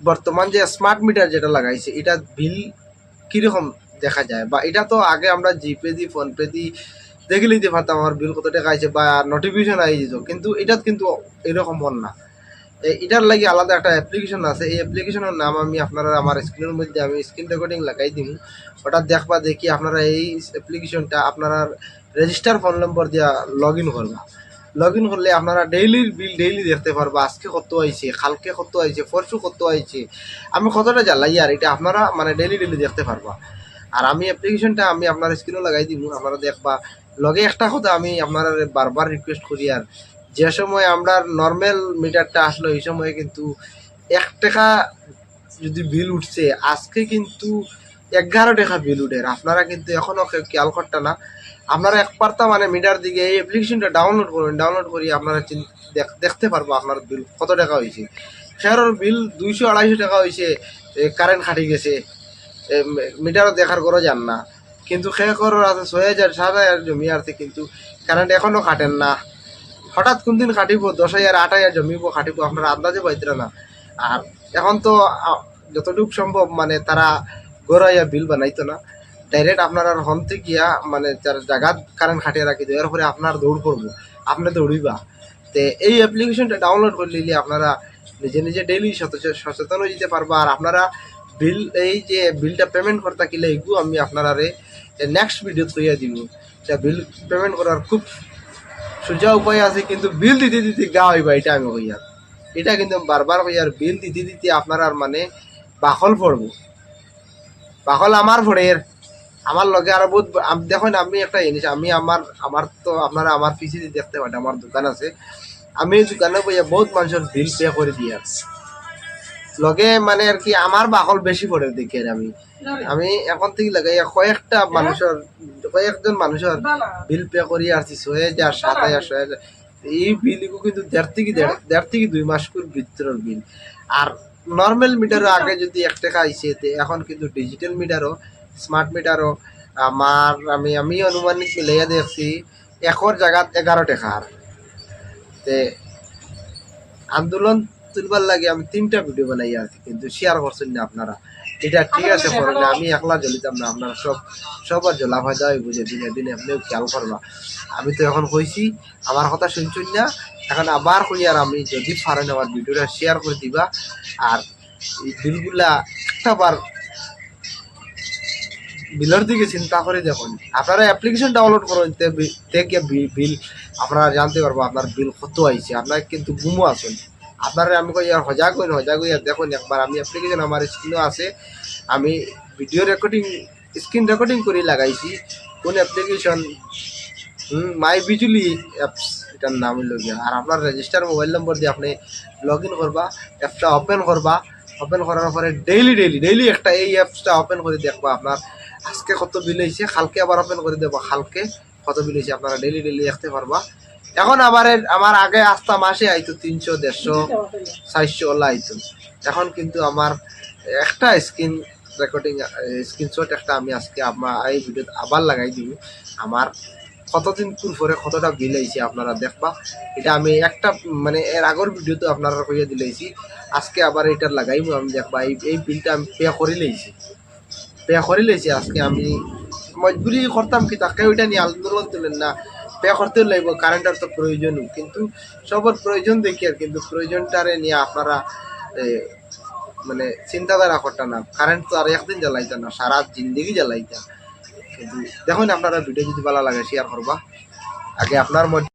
বর্তমান যে smart meter যেটা লাগাইছে এটা বিল কীরকম দেখা যায়, বা এটা তো আগে আমরা জিপে দি ফোনপে দি দেখে নিতে পারতাম আমার বিল কত টাকা আছে বা নোটিফিকেশন আই যেত, কিন্তু এটা কিন্তু এরকম হল না। এটার লাগে আলাদা একটা অ্যাপ্লিকেশন আছে, এই অ্যাপ্লিকেশনের নাম আমি আপনারা আমার স্ক্রিনের মধ্যে আমি স্ক্রিন রেকর্ডিং লাগাই দিই, ওটা দেখবা দেখি আপনারা এই অ্যাপ্লিকেশনটা আপনারা রেজিস্টার ফোন নম্বর দিয়া লগ ইন করবা। লগ ইন করলে আপনারা ডেইলির বিল ডেইলি দেখতে পারবা, আজকে কত আইছে, কালকে কত আইছে, পরশু কত আইছে, আমি কতটা জ্বালাই আর এটা আপনারা মানে ডেইলি ডেইলি দেখতে পারবা। আর আমি অ্যাপ্লিকেশনটা আমি আপনার স্ক্রিনে লাগাই দিব, আপনারা দেখবা। লগে একটা কথা আমি আপনারা বারবার রিকোয়েস্ট করি, আর যে সময় আমরা নর্মাল মিটারটা আসলো এই সময় কিন্তু 1 টাকা যদি বিল উঠছে, আজকে কিন্তু 11 টাকা বিল উঠে। আপনারা কিন্তু এখনও খেয়াল করতে না, আপনারা একবারটা মানে মিটার দিকে এই অ্যাপ্লিকেশনটা ডাউনলোড করুন, ডাউনলোড করি আপনারা দেখতে পারবো আপনার বিল কত টাকা হয়েছে। খেয়ারের বিল 200-250 টাকা হয়েছে, কারেন্ট খাটি গেছে, মিটারও দেখার করে যান না, কিন্তু খেয়ার আছে 6,000-7,000 জমি আছে, কিন্তু কারেন্ট এখনও খাটেন না। হঠাৎ কোন দিন খাটিব 10,000-8,000 জমিব খাটিব, আপনারা আন্দাজে পাইতে না। আর এখন তো যতটুকু সম্ভব মানে তারা গড়াইয়া বিল বানাইতো না, ডাইরেক্ট আপনার আর হনতে গিয়া মানে তার জায়গাত কারেন্ট খাটিয়ে রাখি দেয়, এরপরে আপনার দৌড় করবো, আপনি দৌড়িবা। তো এই অ্যাপ্লিকেশনটা ডাউনলোড করে নিলে আপনারা নিজে নিজে ডেইলি সচেতন হয়ে যেতে পারবা। আর আপনারা বিল এই যে বিলটা পেমেন্ট করতে গেলে এগুলো আমি আপনারা নেক্সট ভিডিও তৈরি দিব। বিল পেমেন্ট করার খুব সোজা উপায় আছে, কিন্তু বিল দিতে দিতে গা হইবা, এটা আমি হইয়ার, এটা কিন্তু বারবার হইয়ার বিল দিতে দিতে আপনার আর মানে বাকল পড়বো, বাকল আমার ভোরের আমার লগে আরো বহুত দেখুন। আমি একটা জিনিস আমি আমার তো আপনারা আমার পিছিয়ে দেখতে পারেন, আমার দোকান আছে, আমি এই দোকানে বইয়া বহুত মানুষের বিল পে করে দিয়ে লগে মানে আর কি আমার বাকল বেশি পড়ে দেখি। আমি এখন থেকে লাগাই কয়েকজন মানুষের বিল পে করি আসছি 6,000, 7,000, 6,000। এই বিলগুলো কিন্তু দেড় থেকে 2 মাস করে ভিতরের বিল। আর নর্মাল মিটারও আগে যদি 1 টাকা আইছে, এখন কিন্তু ডিজিটাল মিটারও স্মার্ট মিটারও আমি অনুমানিক মিলাইয়া দেখছি 1 জায়গাত 11 টাকার। তে আন্দোলন তুলবার লাগে আমি 3টা ভিডিও বানাই আছি, কিন্তু শেয়ার করছেন না আপনারা। এটা ঠিক আছে করলে আমি একলা জ্বলিতাম না, আপনারা সবার জ্বলা হয় দেওয়াই বুঝে দিনে দিনে আপনিও খেয়াল করবা। আমি তো এখন কইছি আমার কথা শুনছুন না, এখন আবার কই আর আমি যদি পারেন আমার ভিডিওটা শেয়ার করে দিবা। আর এই বিলগুলা একটাবার বিলের দিকে চিন্তা করে দেখুন, আপনারা অ্যাপ্লিকেশন ডাউনলোড করুন, থেকে বিল আপনারা জানতে পারবো আপনার বিল কত আইছে। আপনার কিন্তু গুমো আসুন, আপনারা আমি কই আর হজা কইয়া দেখুন একবার। আমি অ্যাপ্লিকেশন আমার স্ক্রিনও আছে, আমি ভিডিও রেকর্ডিং স্ক্রিন রেকর্ডিং করে লাগাইছি। কোন অ্যাপ্লিকেশন মাই বিজুলি অ্যাপস এটার নাম হইল গিয়া। আর আপনার রেজিস্টার মোবাইল নম্বর দিয়ে আপনি লগ ইন করবা, অ্যাপটা ওপেন করবা, ওপেন করার পরে ডেইলি একটা এই অ্যাপসটা ওপেন করে দেখবা আপনার আজকে কত বিল হয়েছে, কালকে আবার ওপেন করে দেবো কালকে কত বিল হয়েছে, আপনারা ডেইলি দেখতে পারবা। এখন আমার আগে আস্তা মাসে আইতো 300, 150, 400 ওলা আইতো। এখন কিন্তু আমার একটা রেকর্ডিং স্ক্রিনশট একটা আমি আজকে এই ভিডিওতে আবার লাগাই দিব, আমার কতদিন পরে কতটা বিল আইছে আপনারা দেখবা। এটা আমি একটা মানে এর আগের ভিডিওতে আপনারা কইয়া দিলেছি, আজকে আবার এটার লাগাইবো আমি দেখবা। এই বিলটা আমি পে করে লেছি আজকে। আমি মজবুরি করতাম কি তাকে ওইটা নিয়ে আন্দোলন তুলেন না, পে করতে লাগবে, কারেন্টের তো প্রয়োজনও, কিন্তু সবার প্রয়োজন দেখি আর, কিন্তু প্রয়োজনটারে নিয়ে আপনারা মানে চিন্তাধারা করতাম না। কারেন্ট তো আর একদিন জ্বালাইতাম না, সারা জিন্দগি জ্বালাইতাম। কিন্তু দেখুন আপনারা ভিডিও যদি ভালো লাগে শেয়ার করবা, আগে আপনার